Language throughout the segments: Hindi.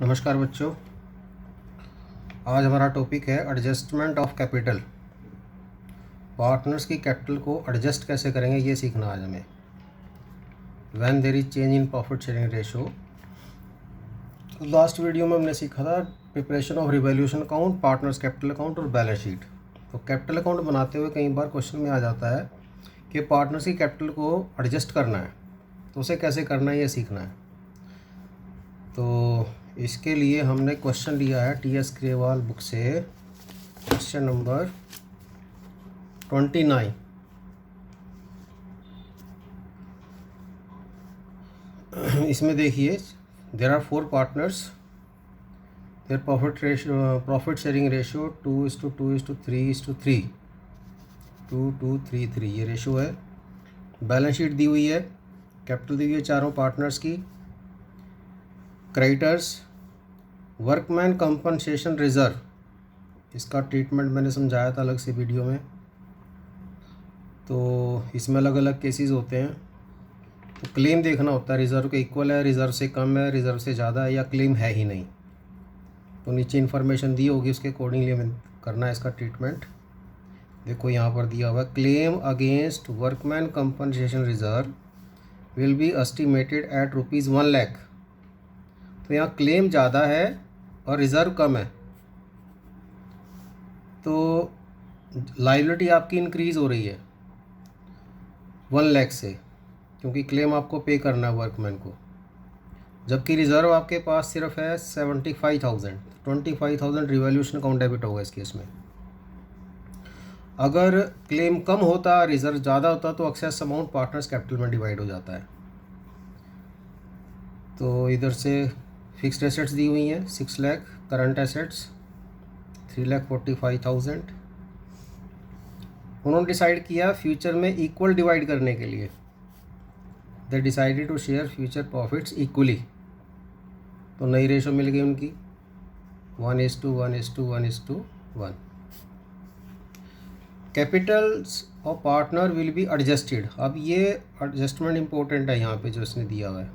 नमस्कार बच्चों। आज हमारा टॉपिक है एडजस्टमेंट ऑफ कैपिटल। पार्टनर्स की कैपिटल को एडजस्ट कैसे करेंगे ये सीखना आज हमें। When there is change in profit sharing ratio. तो लास्ट वीडियो में हमने सीखा था preparation of revaluation account, partners capital account और बैलेंस शीट। तो कैपिटल अकाउंट बनाते हुए कई बार क्वेश्चन में आ जाता है कि पार्टनर्स की कैपिटल को एडजस्ट करना है, तो उसे कैसे करना है ये सीखना है। तो इसके लिए हमने क्वेश्चन लिया है टी.एस. ग्रेवाल बुक से, क्वेश्चन नंबर 29। इसमें देखिए, there are 4 partners, there profit sharing ratio 2:2:3:3, 2:2:3:3 ये रेशो है। बैलेंस शीट दी हुई है, कैपिटल दी हुई है चारों पार्टनर्स की। क्रेडिटर्स, वर्कमैन कंपनसेशन रिजर्व, इसका ट्रीटमेंट मैंने समझाया था अलग से वीडियो में। तो इसमें अलग अलग केसेस होते हैं, तो क्लेम देखना होता है, रिज़र्व के इक्वल है, रिज़र्व से कम है, रिज़र्व से ज़्यादा है, या क्लेम है ही नहीं। तो नीचे इन्फॉर्मेशन दी होगी, उसके अकॉर्डिंगली हमें करना है इसका ट्रीटमेंट। देखो यहाँ पर दिया हुआ है, claim against workman compensation reserve will be estimated at ₹1,00,000। तो यहाँ क्लेम ज़्यादा है और रिज़र्व कम है, तो लायबिलिटी आपकी इंक्रीज़ हो रही है 1,00,000 से, क्योंकि क्लेम आपको पे करना है वर्कमैन को। जबकि रिज़र्व आपके पास सिर्फ है 75,000, 25,000 रिवैल्यूएशन अकाउंट डेबिट होगा इस केस में। अगर क्लेम कम होता, रिज़र्व ज़्यादा होता, तो एक्सेस अमाउंट पार्टनर्स कैपिटल में डिवाइड हो जाता है। तो इधर से फिक्स्ड एसेट्स दी हुई हैं 6 लाख, करंट एसेट्स 3,45,000। उन्होंने डिसाइड किया फ्यूचर में इक्वल डिवाइड करने के लिए। They decided to share future profits equally. तो नई रेशो मिल गई उनकी 1:1:1:1:1। Capitals of partner will be adjusted. अब ये एडजस्टमेंट इंपॉर्टेंट है यहाँ पे जो इसने दिया हुआ है।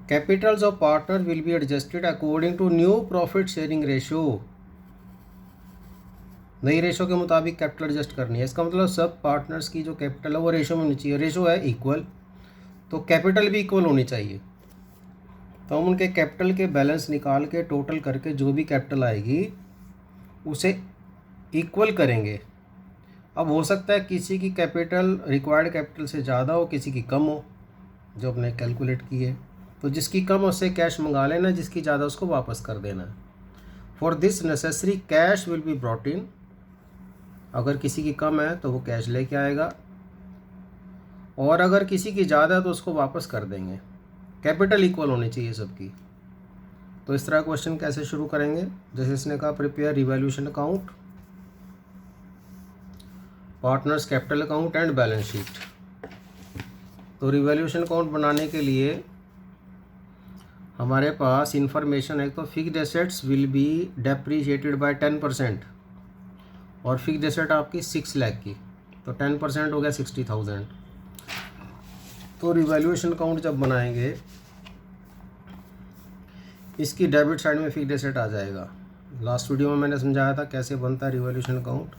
Capitals of partner will be adjusted according to new profit sharing ratio. नई रेशो के मुताबिक कैपिटल एडजस्ट करनी है। इसका मतलब सब पार्टनर्स की जो कैपिटल है वो रेशो में होनी चाहिए। रेशो है इक्वल, तो कैपिटल भी इक्वल होनी चाहिए। तो हम उनके कैपिटल के बैलेंस निकाल के टोटल करके जो भी कैपिटल आएगी उसे इक्वल करेंगे। अब हो सकता है किसी की कैपिटल रिक्वायर्ड कैपिटल से ज़्यादा हो, किसी की कम हो, जो हमने कैलकुलेट की है। तो जिसकी कम उससे कैश मंगा लेना, जिसकी ज़्यादा उसको वापस कर देना। For this necessary cash will be brought in. अगर किसी की कम है तो वो कैश लेके आएगा, और अगर किसी की ज़्यादा है तो उसको वापस कर देंगे। कैपिटल इक्वल होनी चाहिए सबकी। तो इस तरह क्वेश्चन कैसे शुरू करेंगे, जैसे इसने कहा prepare revaluation account, partners capital account and balance sheet. तो रिवैल्यूएशन अकाउंट बनाने के लिए हमारे पास इंफॉर्मेशन है, तो fixed assets will be depreciated by 10%, और फिक्स्ड एसेट आपकी 6 लाख की, तो 10% हो गया 60,000। तो रिवैल्यूएशन अकाउंट जब बनाएंगे, इसकी डेबिट साइड में फिक्स्ड एसेट आ जाएगा। लास्ट वीडियो में मैंने समझाया था कैसे बनता है रिवैल्यूएशन अकाउंट।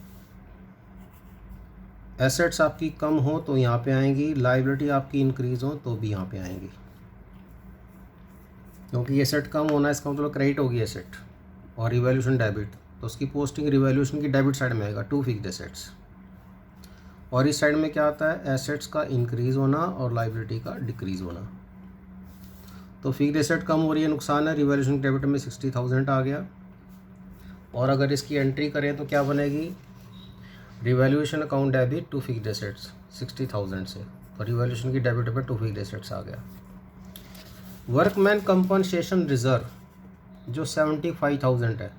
एसेट्स आपकी कम हो तो यहाँ पे आएंगी, लायबिलिटी आपकी इंक्रीज़ हो तो भी यहाँ पे आएंगी। क्योंकि एसेट कम होना इसका मतलब क्रेडिट होगी एसेट, और रिवैल्यूएशन डेबिट, तो उसकी पोस्टिंग रिवैल्यूएशन की डेबिट साइड में आएगा, 2 फिक्स्ड एसेट्स। और इस साइड में क्या आता है, एसेट्स का इंक्रीज़ होना और लायबिलिटी का डिक्रीज़ होना। तो फिक्स्ड एसेट कम हो रही है, नुकसान है, रिवैल्यूएशन डेबिट में 60,000 आ गया। और अगर इसकी एंट्री करें तो क्या बनेगी, revaluation account debit 2 fixed assets 60,000 से, तो रिवैल्यूएशन की डेबिट पे 2 फिक्स्ड एसेट्स आ गया। वर्कमैन कंपनसेशन रिजर्व जो 75,000 है,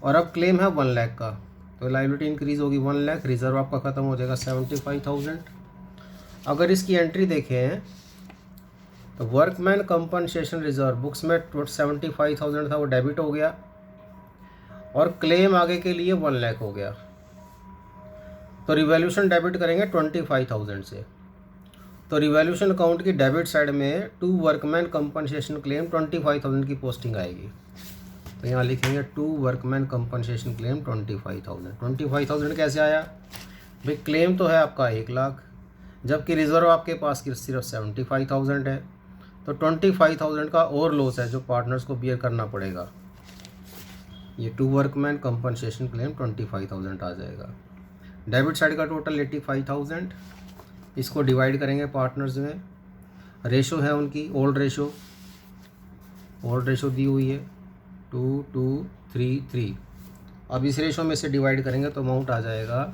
और अब क्लेम है 1,00,000 का, तो लायबिलिटी इंक्रीज़ होगी 1,00,000, रिजर्व आपका ख़त्म हो जाएगा 75,000। अगर इसकी एंट्री देखें तो वर्कमैन कंपनसेशन रिजर्व बुक्स में 75,000 था, वो डेबिट हो गया, और क्लेम आगे के लिए 1,00,000 हो गया। तो रिवैल्यूएशन डेबिट करेंगे 25,000 से, तो रिवैल्यूएशन अकाउंट की डेबिट साइड में 2 वर्कमैन कंपनसेशन क्लेम 25,000 की पोस्टिंग आएगी। तो यहाँ लिखेंगे 2 वर्कमैन कंपनसेशन क्लेम 25,000। 25,000 कैसे आया भाई? क्लेम तो है आपका 1 लाख, जबकि रिजर्व आपके पास की सिर्फ 75,000 है। तो 25,000 का और लॉस है जो पार्टनर्स को बियर करना पड़ेगा। ये 2 वर्कमैन कंपनसेशन क्लेम 25,000 आ जाएगा। डेबिट साइड का टोटल 85,000, इसको डिवाइड करेंगे पार्टनर्स में। रेशो है उनकी ओल्ड रेशो दी हुई है 2, 2, 3, 3। अब इस रेशो में से डिवाइड करेंगे तो अमाउंट आ जाएगा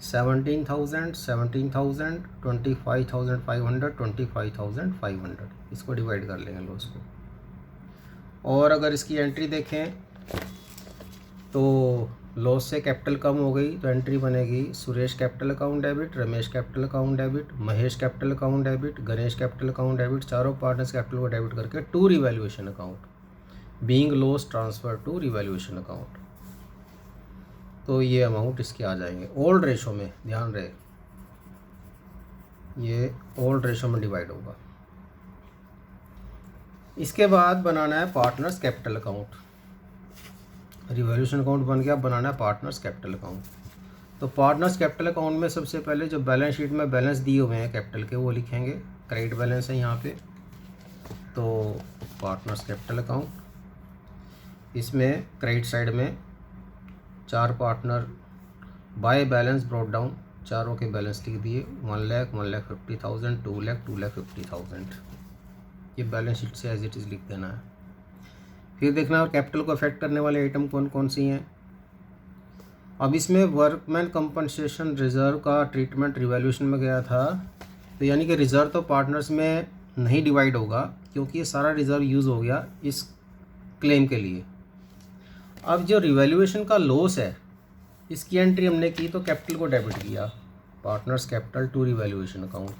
17,000, 17,000, 25,500, 25,500। इसको डिवाइड कर लेंगे लॉस को। और अगर इसकी एंट्री देखें तो लॉस से कैपिटल कम हो गई, तो एंट्री बनेगी Suresh capital account debit, Ramesh capital account debit, Mahesh capital account debit, Ganesh capital account debit. चारों पार्टनर्स कैपिटल को डेबिट करके to revaluation account being loss transfer to revaluation account. तो ये अमाउंट इसके आ जाएंगे ओल्ड रेशो में। ध्यान रहे ये ओल्ड रेशो में डिवाइड होगा। इसके बाद बनाना है partners capital account. Revaluation account बन गया, बनाना है पार्टनर्स कैपिटल अकाउंट। तो पार्टनर्स कैपिटल अकाउंट में सबसे पहले जो बैलेंस शीट में बैलेंस दिए हुए हैं कैपिटल के वो लिखेंगे। क्रेडिट बैलेंस है यहाँ पे, तो पार्टनर्स कैपिटल अकाउंट, इसमें क्रेडिट साइड में 4 partner by balance brought down, चारों के बैलेंस लिख दिए 1 लाख, 1,50,000, 2 लाख, 2,50,000। ये बैलेंस शीट से एज इट इज़ लिख देना है। फिर देखना और कैपिटल को अफेक्ट करने वाले आइटम कौन कौन सी हैं। अब इसमें वर्कमैन कंपनसेशन रिजर्व का ट्रीटमेंट रिवैल्यूएशन में गया था, तो यानी कि रिजर्व तो पार्टनर्स में नहीं डिवाइड होगा क्योंकि ये सारा रिजर्व यूज़ हो गया इस क्लेम के लिए। अब जो रिवैल्यूएशन का लॉस है इसकी एंट्री हमने की तो कैपिटल को डेबिट किया, partners capital to revaluation account.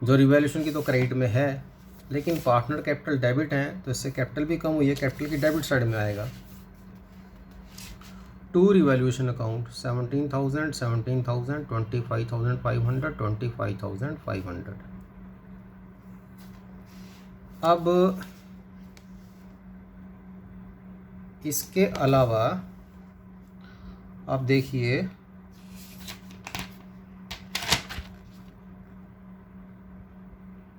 जो रिवैल्यूएशन की तो क्रेडिट में है लेकिन पार्टनर कैपिटल डेबिट है, तो इससे कैपिटल भी कम हुई है, कैपिटल की डेबिट साइड में आएगा। To revaluation account 17,000, 17,000, 25,500, 25,500। अब इसके अलावा आप देखिए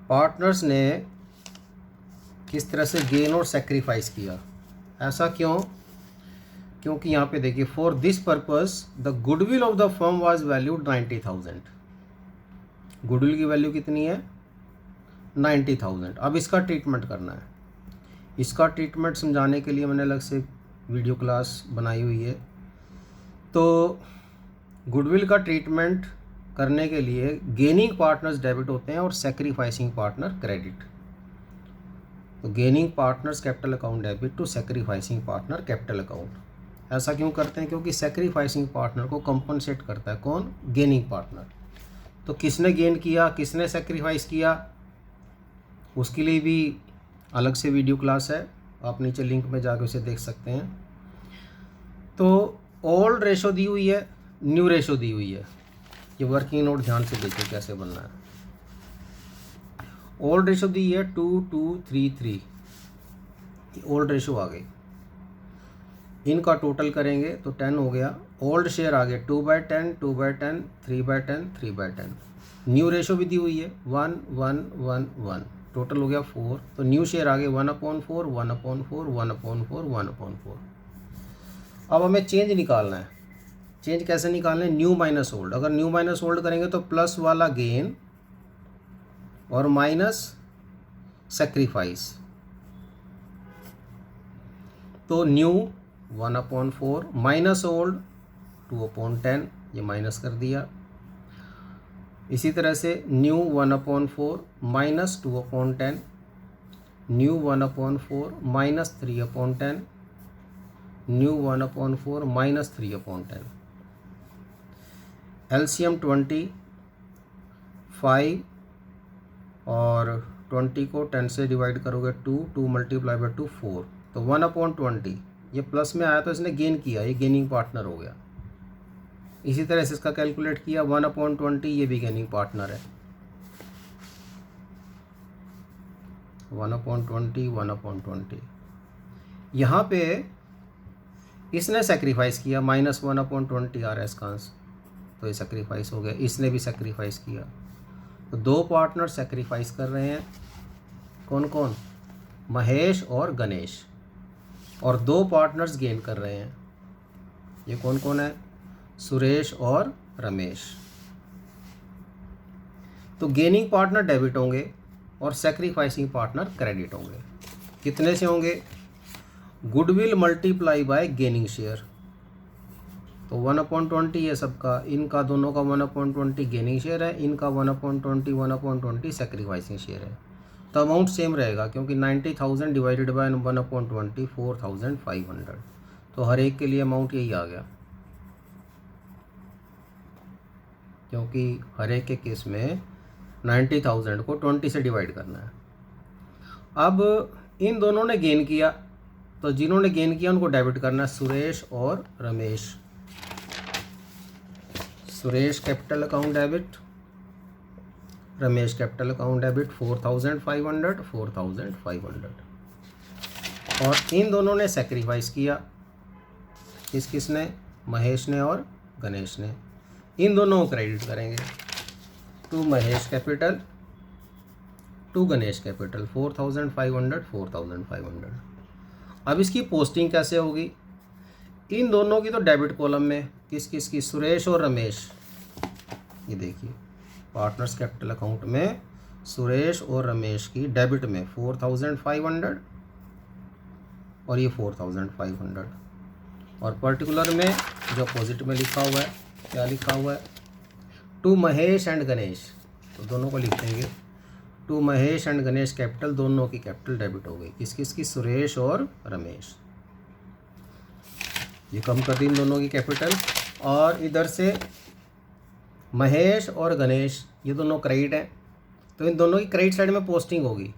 पार्टनर्स ने किस तरह से गेन और सेक्रीफाइस किया। ऐसा क्यों? क्योंकि यहाँ पे देखिए for this purpose the goodwill of the firm was valued 90,000। Goodwill की वैल्यू कितनी है? 90,000। अब इसका ट्रीटमेंट करना है। इसका ट्रीटमेंट समझाने के लिए मैंने अलग से वीडियो क्लास बनाई हुई है। तो गुडविल का ट्रीटमेंट करने के लिए गेनिंग पार्टनर्स डेबिट होते हैं और सेक्रीफाइसिंग पार्टनर क्रेडिट। तो gaining partners capital account debit to sacrificing partner capital account. ऐसा क्यों करते हैं? क्योंकि सेक्रीफाइसिंग पार्टनर को कंपनसेट करता है कौन? Gaining partner. तो किसने गेन किया, किसने सेक्रीफाइस किया, उसके लिए भी अलग से वीडियो क्लास है, आप नीचे लिंक में जाकर उसे देख सकते हैं। तो ओल्ड रेशो दी हुई है, न्यू रेशो दी हुई है। ये वर्किंग नोट ध्यान से देखिए कैसे बनना है। ओल्ड रेशो दी है 2, 2, 3, 3। ओल्ड रेशो आ गई। इनका टोटल करेंगे तो 10 हो गया। ओल्ड शेयर आ गया 2/10, 2/10, 3/10, 3/10। न्यू रेशो भी दी हुई है 1, 1, 1, 1। टोटल हो गया 4। तो न्यू शेयर आ गए 1/4, 1/4, 1/4, 1/4। अब हमें चेंज निकालना है। चेंज कैसे निकालना है? New minus old. अगर न्यू माइनस ओल्ड करेंगे तो प्लस वाला गेन और माइनस सेक्रीफाइस। तो न्यू 1/4 माइनस ओल्ड 2/10, ये माइनस कर दिया। इसी तरह से new 1/4 minus 2/10, new 1/4 minus 3/10, new 1/4 minus 3/10। LCM 20, 5 और 20 को 10 से डिवाइड करोगे 2, 2 मल्टीप्लाई बाई 2 4। तो 1/20 ये प्लस में आया तो इसने गेन किया, ये गेनिंग पार्टनर हो गया। इसी तरह से इसका कैलकुलेट किया 1/20, ये भी गेनिंग पार्टनर है। 1/20 1/20। यहाँ पे इसने सेक्रीफाइस किया -1/20 आ रहा है इसका आंसर, तो ये सेक्रीफाइस हो गया। इसने भी सेक्रीफाइस किया, तो दो पार्टनर सेक्रीफाइस कर रहे हैं। कौन कौन? महेश और गणेश। और दो पार्टनर्स गेन कर रहे हैं। ये कौन कौन है? सुरेश और रमेश। तो गेनिंग पार्टनर डेबिट होंगे और सेक्रीफाइसिंग पार्टनर क्रेडिट होंगे। कितने से होंगे? Goodwill multiply by gaining share. तो 1/20 है सबका, इनका दोनों का 1/20 गेनिंग शेयर है, इनका 1/20 सेक्रीफाइसिंग शेयर है। तो अमाउंट सेम रहेगा क्योंकि 90,000 डिवाइडेड बाय 1/20 4,500। तो हर एक के लिए अमाउंट यही आ गया, क्योंकि हर एक के केस में 90,000 को 20 से डिवाइड करना है। अब इन दोनों ने गेन किया, तो जिन्होंने गेन किया उनको डेबिट करना है, सुरेश और Ramesh. Suresh capital account debit, Ramesh capital account debit 4,500 4,500। और इन दोनों ने सेक्रीफाइस किया, किसने? महेश ने और गणेश ने। इन दोनों को क्रेडिट करेंगे, to Mahesh capital to Ganesh capital 4,500 4,500। अब इसकी पोस्टिंग कैसे होगी? इन दोनों की तो डेबिट कॉलम में, किस किस की? सुरेश और रमेश। ये देखिए पार्टनर्स कैपिटल अकाउंट में सुरेश और रमेश की डेबिट में 4,500 और ये 4,500। और पर्टिकुलर में जो अपोजिट में लिखा हुआ है, क्या लिखा हुआ है? To Mahesh and Ganesh. तो दोनों को लिख देंगे, to Mahesh and Ganesh capital, दोनों की कैपिटल डेबिट हो गई। किस किस की? सुरेश और रमेश। ये कम कर दी इन दोनों की कैपिटल। और इधर से महेश और गणेश ये दोनों क्रेडिट हैं, तो इन दोनों की क्रेडिट साइड में पोस्टिंग होगी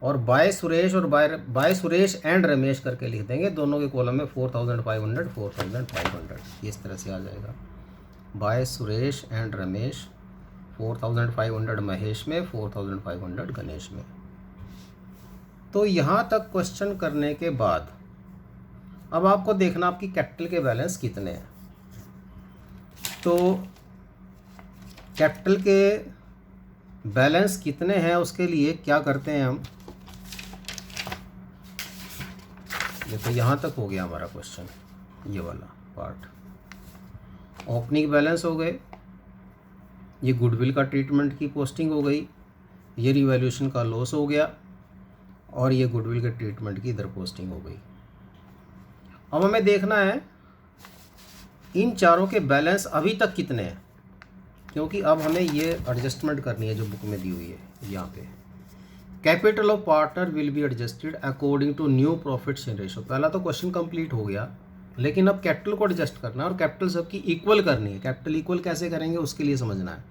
और बाय सुरेश और बाय सुरेश एंड रमेश करके लिख देंगे। दोनों के कॉलम में 4,500 4,500 इस तरह से आ जाएगा। बाय सुरेश एंड रमेश 4,500 महेश में, 4,500 गणेश में। तो यहाँ तक क्वेश्चन करने के बाद अब आपको देखना आपकी कैपिटल के बैलेंस कितने हैं। तो कैपिटल के बैलेंस कितने हैं उसके लिए क्या करते हैं हम? देखो यहाँ तक हो गया हमारा क्वेश्चन, ये वाला पार्ट। ओपनिंग बैलेंस हो गए, ये गुडविल का ट्रीटमेंट की पोस्टिंग हो गई, ये रिवैल्यूएशन का लॉस हो गया और ये गुडविल के ट्रीटमेंट की इधर पोस्टिंग हो गई। अब हमें देखना है इन चारों के बैलेंस अभी तक कितने हैं, क्योंकि अब हमें ये एडजस्टमेंट करनी है जो बुक में दी हुई है। यहाँ पे capital of partner will be adjusted according to new profit share ratio. पहला तो क्वेश्चन कंप्लीट हो गया, लेकिन अब कैपिटल को एडजस्ट करना है और कैपिटल सबकी इक्वल करनी है। कैपिटल इक्वल कैसे करेंगे उसके लिए समझना है।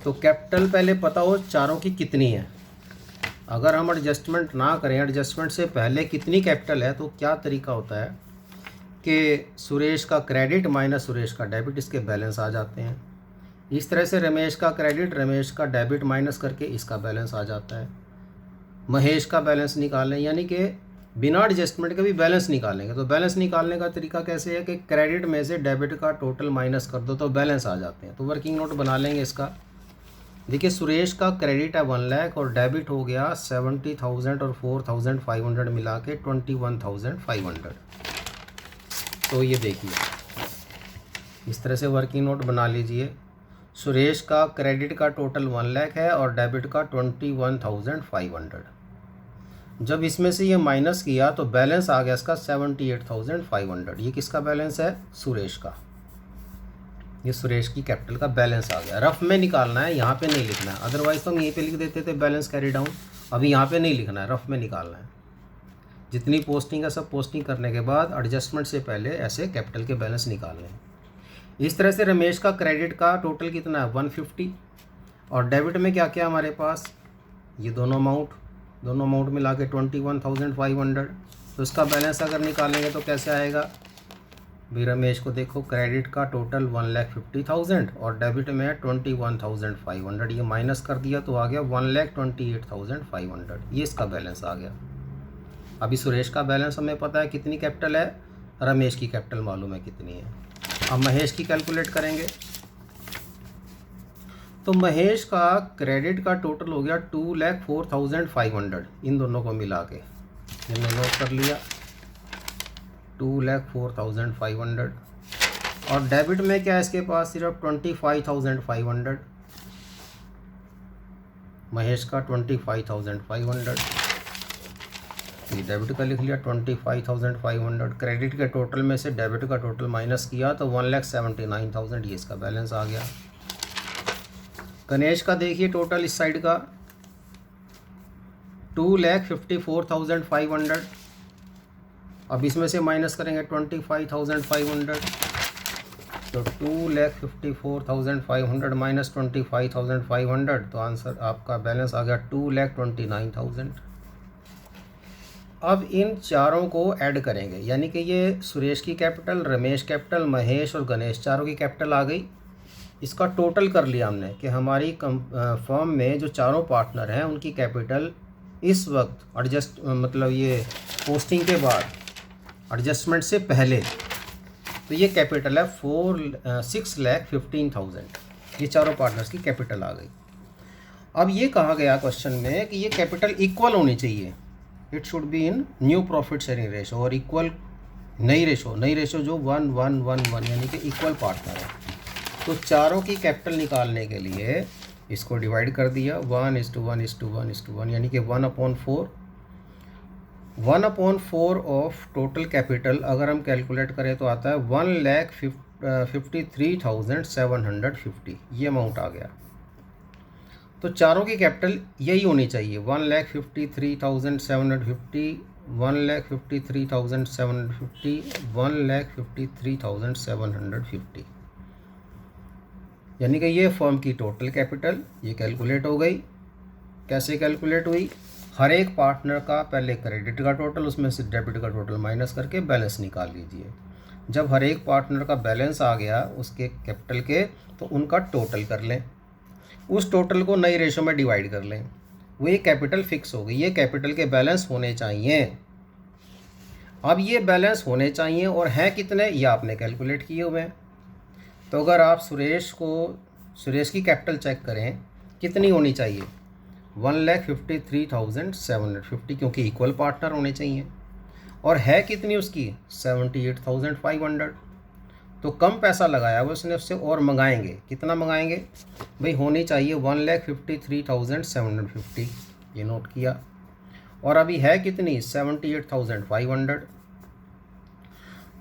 तो कैपिटल पहले पता हो चारों की कितनी है। अगर हम एडजस्टमेंट ना करें, एडजस्टमेंट से पहले कितनी कैपिटल है, तो क्या तरीका होता है कि सुरेश का क्रेडिट माइनस सुरेश का डेबिट, इसके बैलेंस आ जाते हैं। इस तरह से रमेश का क्रेडिट रमेश का डेबिट माइनस करके इसका बैलेंस आ जाता है। महेश का बैलेंस निकालें, यानी कि बिना एडजस्टमेंट के भी बैलेंस निकालेंगे। तो बैलेंस निकालने का तरीका कैसे है कि क्रेडिट में से डेबिट का टोटल माइनस कर दो तो बैलेंस आ जाते हैं। तो वर्किंग नोट बना लेंगे इसका। देखिए सुरेश का क्रेडिट है 1 लाख और डेबिट हो गया 70,000 और 4,500 मिला के 21,500। तो ये देखिए इस तरह से वर्किंग नोट बना लीजिए। सुरेश का क्रेडिट का टोटल 1 लाख है और डेबिट का 21,500। जब इसमें से ये माइनस किया तो बैलेंस आ गया इसका 78,500। ये किसका बैलेंस है? सुरेश का। ये सुरेश की कैपिटल का बैलेंस आ गया। रफ में निकालना है, यहाँ पे नहीं लिखना है। अदरवाइज तो हम यहीं पे लिख देते थे बैलेंस कैरी डाउन। अभी यहाँ पे नहीं लिखना है, रफ में निकालना है। जितनी पोस्टिंग है सब पोस्टिंग करने के बाद एडजस्टमेंट से पहले ऐसे कैपिटल के बैलेंस निकालने हैं। इस तरह से रमेश का क्रेडिट का टोटल कितना है? 150 और डेबिट में क्या क्या हमारे पास? ये दोनों अमाउंट मिला के 21,500। तो इसका बैलेंस अगर निकालेंगे तो कैसे आएगा? भी रमेश को देखो क्रेडिट का टोटल 1,50,000 और डेबिट में है 21,500, ये माइनस कर दिया तो आ गया 1,28,500, ये इसका बैलेंस आ गया। अभी सुरेश का बैलेंस हमें पता है कितनी कैपिटल है, रमेश की कैपिटल मालूम है कितनी है। अब महेश की कैलकुलेट करेंगे तो महेश का क्रेडिट का टोटल हो गया 2,04,500, इन दोनों को मिला के मैंने नोट कर लिया 2,04,500। और डेबिट में क्या है इसके पास, सिर्फ 25,500, महेश का 25,500, ये डेबिट का लिख लिया 25,500। क्रेडिट के टोटल में से डेबिट का टोटल माइनस किया तो 1,79,000, ये इसका बैलेंस आ गया। गणेश का देखिए टोटल इस साइड का 2,54,500, अब इसमें से माइनस करेंगे 25,500, तो 2,54,500 माइनस 25,500, तो आंसर आपका बैलेंस आ गया 2,29,000। अब इन चारों को ऐड करेंगे, यानी कि ये सुरेश की कैपिटल, रमेश कैपिटल, महेश और गणेश चारों की कैपिटल आ गई। इसका टोटल कर लिया हमने कि हमारी फर्म में जो चारों पार्टनर हैं उनकी कैपिटल इस वक्त मतलब ये पोस्टिंग के बाद एडजस्टमेंट से पहले, तो ये कैपिटल है 6,15,000, ये चारों पार्टनर्स की कैपिटल आ गई। अब ये कहा गया क्वेश्चन में कि ये कैपिटल इक्वल होनी चाहिए, it should be in new profit sharing ratio, और इक्वल नई रेशो जो 1:1:1:1 यानी कि इक्वल पार्टनर है। तो चारों की कैपिटल निकालने के लिए इसको डिवाइड कर दिया 1:1:1:1, यानी कि 1/4। 1/4 ऑफ टोटल कैपिटल अगर हम कैलकुलेट करें तो आता है 1,53,750, ये अमाउंट आ गया। तो चारों की कैपिटल यही होनी चाहिए 1,53,750, 1,53,750, 1,53,750, यानी कि ये फर्म की टोटल कैपिटल ये कैलकुलेट हो गई। कैसे कैलकुलेट हुई, हर एक पार्टनर का पहले क्रेडिट का टोटल, उसमें से डेबिट का टोटल माइनस करके बैलेंस निकाल लीजिए। जब हर एक पार्टनर का बैलेंस आ गया उसके कैपिटल के, तो उनका टोटल कर लें, उस टोटल को नई रेशो में डिवाइड कर लें, वो ये कैपिटल फिक्स हो गई। ये कैपिटल के बैलेंस होने चाहिए। अब ये बैलेंस होने चाहिए और हैं कितने, ये आपने कैलकुलेट किए हुए हैं। तो अगर आप सुरेश की कैपिटल चेक करें कितनी होनी चाहिए, 1,53,750, क्योंकि इक्वल पार्टनर होने चाहिए, और है कितनी उसकी 78,500। तो कम पैसा लगाया हुआ उसने, उससे और मंगाएंगे, कितना मंगाएंगे भाई, होनी चाहिए 1,53,750, ये नोट किया। और अभी है कितनी 78,500,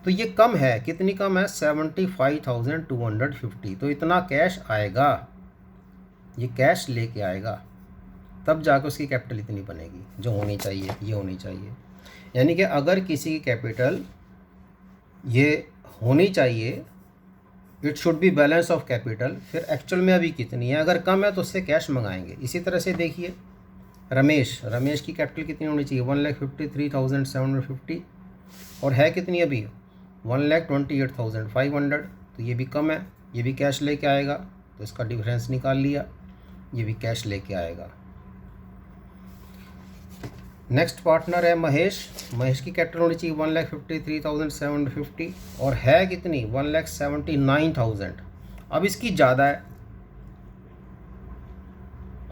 तो ये कम है, कितनी कम है 75,250। तो इतना कैश आएगा, ये कैश लेके आएगा, तब जाकर उसकी कैपिटल इतनी बनेगी जो होनी चाहिए, ये होनी चाहिए। यानी कि अगर किसी की कैपिटल ये होनी चाहिए, it should be balance of capital, फिर एक्चुअल में अभी कितनी है, अगर कम है तो उससे कैश मंगाएंगे। इसी तरह से देखिए रमेश की कैपिटल कितनी होनी चाहिए 1,53,750, और है कितनी अभी 1,28,500, तो ये भी कम है, ये भी कैश लेके आएगा, तो इसका डिफरेंस निकाल लिया, ये भी कैश लेके आएगा। नेक्स्ट पार्टनर है महेश की कैपिटल होनी चाहिए 1,53,750, और है कितनी 1,79,000। अब इसकी ज़्यादा है,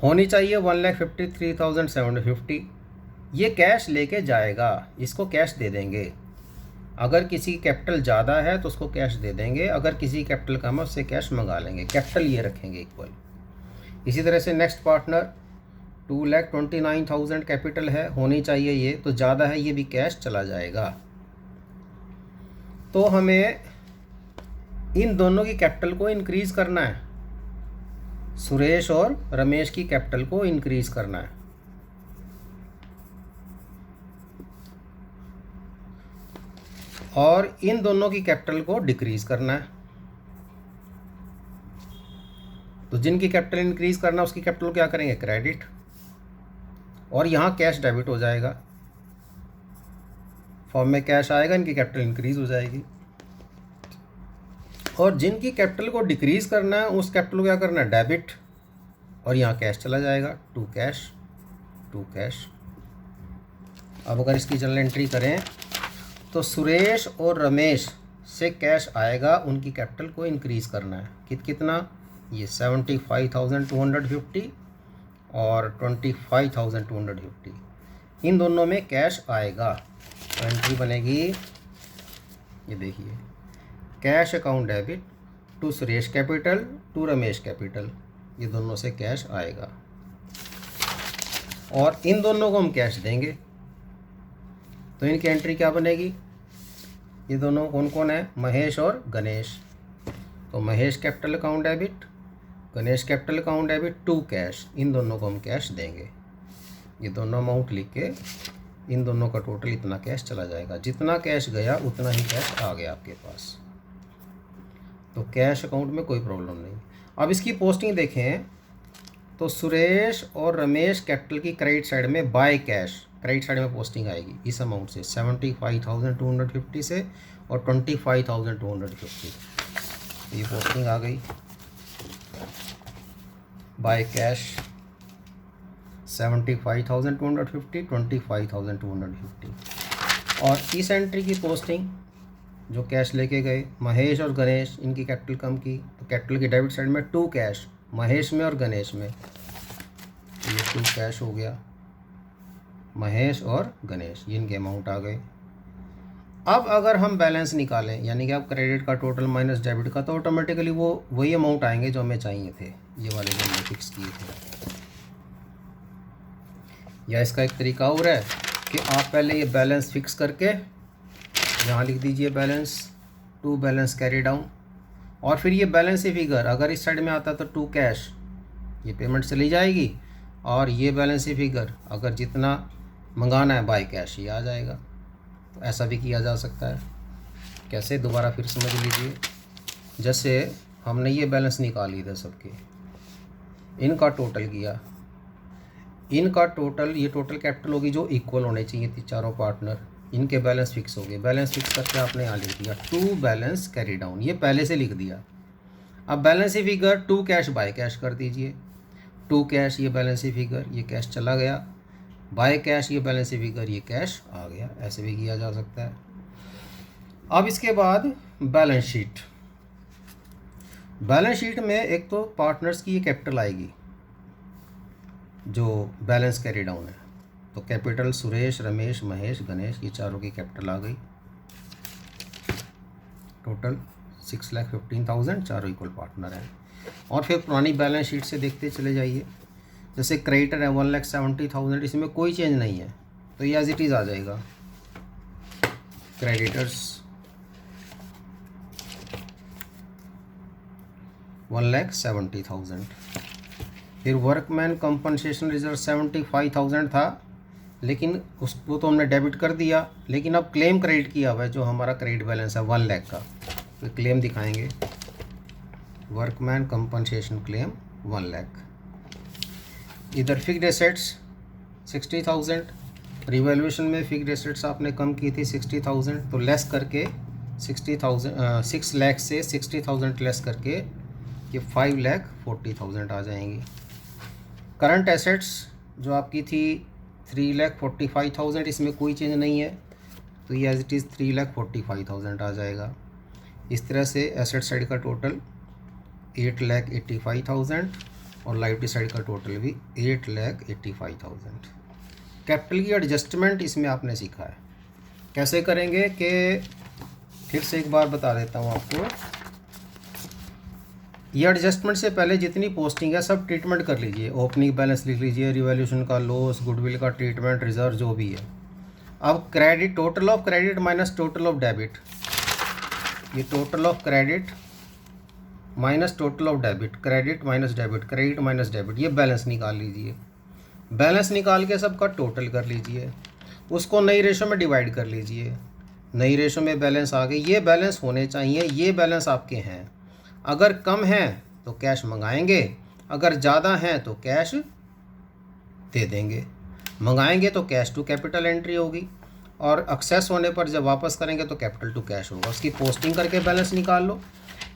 होनी चाहिए 1,53,750, ये कैश लेके जाएगा, इसको कैश दे देंगे। अगर किसी की कैपिटल ज़्यादा है तो उसको कैश दे देंगे, अगर किसी की कैपिटल कम है उससे कैश मंगा लेंगे, कैपिटल ये रखेंगे इक्वल। इसी तरह से नेक्स्ट पार्टनर 2,29,000 कैपिटल है, होनी चाहिए ये, तो ज़्यादा है, ये भी कैश चला जाएगा। तो हमें इन दोनों की कैपिटल को इंक्रीज़ करना है, सुरेश और रमेश की कैपिटल को इंक्रीज़ करना है। और इन दोनों की कैपिटल को डिक्रीज़ करना है। तो जिनकी कैपिटल इंक्रीज़ करना है उसकी कैपिटल क्या करेंगे, क्रेडिट, और यहाँ कैश डेबिट हो जाएगा, फॉर्म में कैश आएगा, इनकी कैपिटल इंक्रीज़ हो जाएगी। और जिनकी कैपिटल को डिक्रीज़ करना है उस कैपिटल को क्या करना है, डेबिट, और यहाँ कैश चला जाएगा, टू कैश। अब अगर इसकी जनरल एंट्री करें तो सुरेश और रमेश से कैश आएगा, उनकी कैपिटल को इंक्रीज़ करना है। कितना, ये 75,250 और 25,250, इन दोनों में कैश आएगा। तो एंट्री बनेगी, ये देखिए, cash account debit to Suresh capital to Ramesh capital, ये दोनों से कैश आएगा और इन दोनों को हम कैश देंगे। तो इनकी एंट्री क्या बनेगी, ये दोनों कौन कौन है, महेश और गणेश। तो Mahesh capital account debit, Ganesh capital account debit to cash, इन दोनों को हम कैश देंगे। ये दोनों अमाउंट लिख के इन दोनों का टोटल इतना कैश चला जाएगा, जितना कैश गया उतना ही कैश आ गया आपके पास। तो कैश अकाउंट में कोई प्रॉब्लम नहीं। अब इसकी पोस्टिंग देखें तो सुरेश और रमेश कैपिटल की क्रेडिट साइड में बाय कैश, क्रेडिट साइड में पोस्टिंग आएगी इस अमाउंट से, 75,250 से और 25,250, ये पोस्टिंग आ गई। By cash 75,250, 25,250। और इस एंट्री की पोस्टिंग जो कैश लेके गए महेश और गणेश, इनकी कैपिटल कम की, तो कैपिटल की डेबिट साइड में टू कैश, महेश में और गणेश में, तो ये टू कैश हो गया, महेश और गणेश, ये इनके अमाउंट आ गए। अब अगर हम बैलेंस निकालें, यानी कि अब क्रेडिट का टोटल माइनस डेबिट का, तो ऑटोमेटिकली वो वही अमाउंट आएंगे जो हमें चाहिए थे, ये वाले जो हमने फिक्स किए थे। या इसका एक तरीका और है कि आप पहले ये बैलेंस फिक्स करके यहाँ लिख दीजिए balance to balance carry down, और फिर ये बैलेंस ही फिगर अगर इस साइड में आता तो टू कैश, ये पेमेंट चली जाएगी, और ये बैलेंस ही फिगर अगर जितना मंगाना है बाय कैश ये आ जाएगा। तो ऐसा भी किया जा सकता है। कैसे, दोबारा फिर समझ लीजिए। जैसे हमने ये बैलेंस निकाली थे सबके, इनका टोटल किया, इनका टोटल, ये टोटल कैपिटल होगी जो इक्वल होने चाहिए थी चारों पार्टनर, इनके बैलेंस फिक्स हो गए। बैलेंस फिक्स करके आपने यहाँ लिख दिया टू बैलेंस कैरी डाउन, ये पहले से लिख दिया। अब बैलेंस ही figure to cash by cash कर दीजिए, टू कैश ये बैलेंस ही फिगर, ये कैश चला गया, बाय कैश ये बैलेंस ही फिगर, ये कैश आ गया। ऐसे भी किया जा सकता है। अब इसके बाद बैलेंस शीट, बैलेंस शीट में एक तो पार्टनर्स की ये कैपिटल आएगी जो बैलेंस कैरी डाउन है, तो कैपिटल सुरेश, रमेश, महेश, गणेश, ये चारों की कैपिटल आ गई। टोटल 6,15,000, चारों इक्वल पार्टनर हैं। और फिर पुरानी बैलेंस शीट से देखते चले जाइए। जैसे क्रेडिटर है 1,70,000, इसमें कोई चेंज नहीं है, तो ये एज इट इज़ आ जाएगा। क्रेडिटर्स 1,70,000। फिर वर्कमैन कंपनसेशन रिजर्व 75,000 था, लेकिन उसको तो हमने डेबिट कर दिया, लेकिन अब क्लेम क्रेडिट किया हुआ है, जो हमारा क्रेडिट बैलेंस है 1 लाख का, तो क्लेम दिखाएंगे। Workman compensation claim 1 lakh. इधर फिक्स्ड एसेट्स 60,000, रिवैल्यूएशन में फिक्स्ड एसेट्स आपने कम की थी 60,000, तो लेस करके 60,000, 6 लाख से 60,000 लेस करके ये 5,40,000 आ जाएंगी। करंट एसेट्स जो आपकी थी 3,45,000, इसमें कोई चेंज नहीं है, तो ये एज इट इज़ 3,45,000 आ जाएगा। इस तरह से एसेट साइड का टोटल 8,85,000 और लाइबिलिटी साइड का टोटल भी 8,85,000। कैपिटल की एडजस्टमेंट इसमें आपने सीखा है। कैसे करेंगे कि फिर से एक बार बता देता हूँ आपको। ये एडजस्टमेंट से पहले जितनी पोस्टिंग है सब ट्रीटमेंट कर लीजिए। ओपनिंग बैलेंस लिख लीजिए, रिवैल्यूएशन का लॉस, गुडविल का ट्रीटमेंट, रिजर्व जो भी है। अब credit, total of credit minus total of debit, ये total of credit minus total of debit, credit minus debit, credit minus debit, ये बैलेंस निकाल लीजिए। बैलेंस निकाल के सबका टोटल कर लीजिए, उसको नई रेशो में डिवाइड कर लीजिए। नई रेशो में बैलेंस आ गई, ये बैलेंस होने चाहिए, ये बैलेंस आपके हैं। अगर कम है तो कैश मंगाएंगे, अगर ज़्यादा हैं तो कैश दे देंगे। मंगाएंगे तो कैश टू कैपिटल एंट्री होगी, और एक्सेस होने पर जब वापस करेंगे तो कैपिटल टू कैश होगा। उसकी पोस्टिंग करके बैलेंस निकाल लो।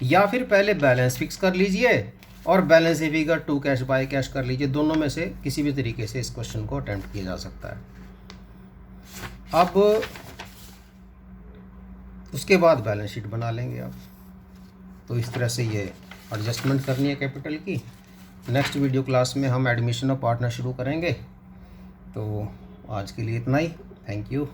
या फिर पहले बैलेंस फिक्स कर लीजिए और balance a figure to cash by cash कर लीजिए। दोनों में से किसी भी तरीके से इस क्वेश्चन को अटेम्प्ट किया जा सकता है। अब उसके बाद बैलेंस शीट बना लेंगे आप। तो इस तरह से ये एडजस्टमेंट करनी है कैपिटल की। नेक्स्ट वीडियो क्लास में हम एडमिशन ऑफ पार्टनर शुरू करेंगे। तो आज के लिए इतना ही। Thank you.